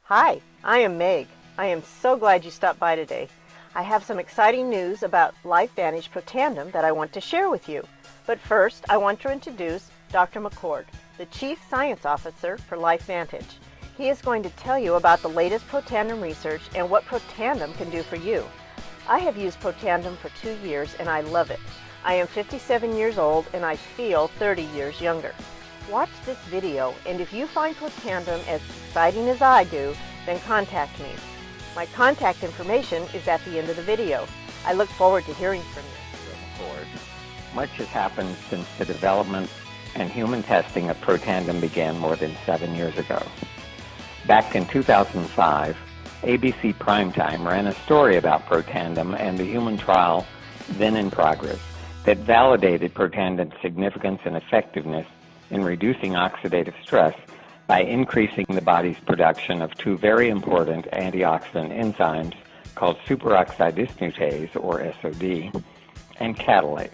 Hi, I am Meg. I am so glad you stopped by today. I have some exciting news about LifeVantage Protandim that I want to share with you. But first, I want to introduce Dr. McCord, the Chief Science Officer for LifeVantage. He is going to tell you about the latest Protandim research and what Protandim can do for you. I have used Protandim for 2 years and I love it. I am 57 years old and I feel 30 years younger. Watch this video, and if you find Protandim as exciting as I do, then contact me. My contact information is at the end of the video. I look forward to hearing from you. Much has happened since the development and human testing of Protandim began more than 7 years ago. Back in 2005, ABC Primetime ran a story about Protandim and the human trial then in progress that validated Protandim's significance and effectiveness in reducing oxidative stress by increasing the body's production of two very important antioxidant enzymes called superoxide dismutase, or SOD, and catalase.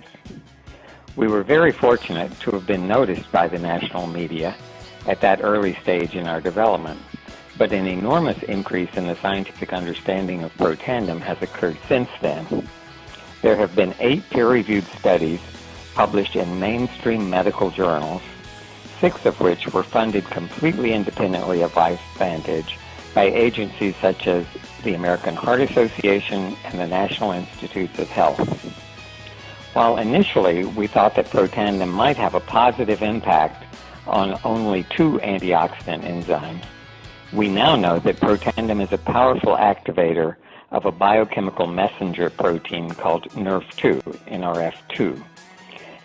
We were very fortunate to have been noticed by the national media at that early stage in our development, but an enormous increase in the scientific understanding of Protandim has occurred since then. There have been 8 peer-reviewed studies published in mainstream medical journals, 6 of which were funded completely independently of LifeVantage by agencies such as the American Heart Association and the National Institutes of Health. While initially we thought that Protandim might have a positive impact on only 2 antioxidant enzymes, we now know that Protandim is a powerful activator of a biochemical messenger protein called NRF2, NRF2,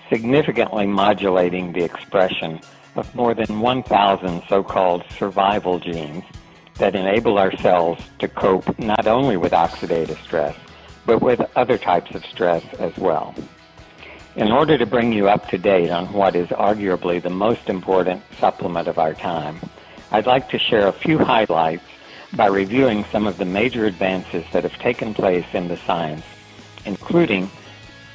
significantly modulating the expression of more than 1,000 so-called survival genes that enable our cells to cope not only with oxidative stress, but with other types of stress as well. In order to bring you up to date on what is arguably the most important supplement of our time, I'd like to share a few highlights by reviewing some of the major advances that have taken place in the science, including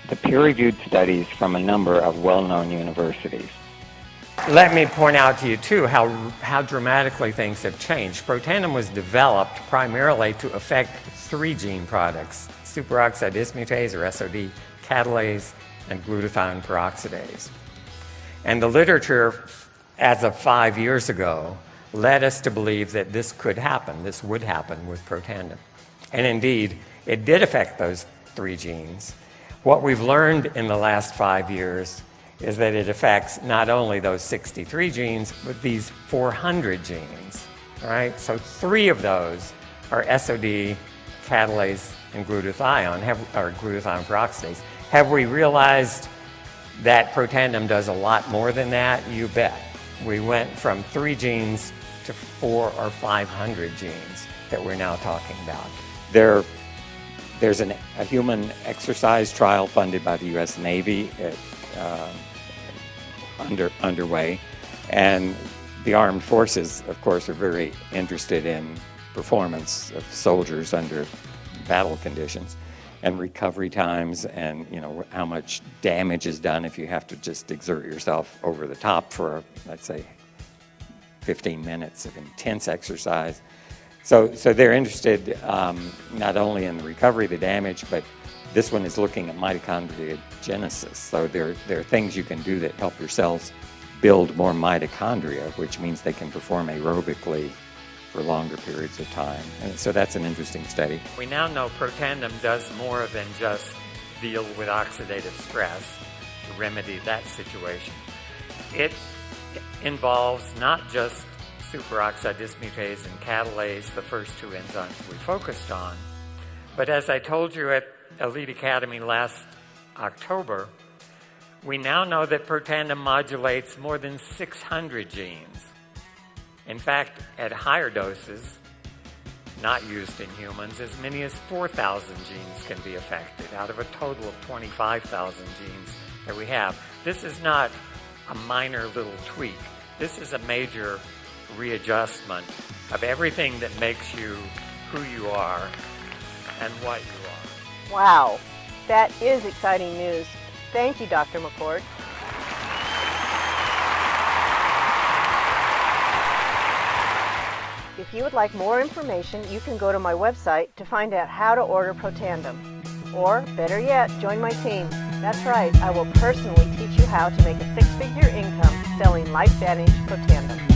the peer-reviewed studies from a number of well-known universities. Let me point out to you, too, how dramatically things have changed. Protandim was developed primarily to affect 3 gene products: superoxide dismutase, or SOD, catalase, and glutathione peroxidase. And the literature, as of 5 years ago, led us to believe that this could happen, this would happen with Protandim. And indeed, it did affect those 3 genes. What we've learned in the last 5 years is that it affects not only those 63 genes, but these 400 genes, all right? So 3 of those are SOD, catalase, and glutathione, or glutathione peroxidase. Have we realized that Protandim does a lot more than that? You bet. We went from 3 genes to 400 or 500 genes that we're now talking about. There's a human exercise trial funded by the U.S. Navy underway, and the armed forces, of course, are very interested in performance of soldiers under battle conditions and recovery times, and how much damage is done if you have to just exert yourself over the top for, let's say, 15 minutes of intense exercise. So they're interested not only in the recovery of the damage, but this one is looking at mitochondriogenesis. So there are things you can do that help your cells build more mitochondria, which means they can perform aerobically for longer periods of time. And so that's an interesting study. We now know Protandim does more than just deal with oxidative stress to remedy that situation. It involves not just superoxide dismutase and catalase, the first 2 enzymes we focused on, but as I told you at Elite Academy last October, we now know that Protandim modulates more than 600 genes. In fact, at higher doses, not used in humans, as many as 4,000 genes can be affected out of a total of 25,000 genes that we have. This is not a minor little tweak. This is a major readjustment of everything that makes you who you are and what you are. Wow, that is exciting news. Thank you, Dr. McCord. If you would like more information, you can go to my website to find out how to order Protandim. Or, better yet, join my team. That's right, I will personally teach you how to make a six-figure income selling LifeVantage Protandim.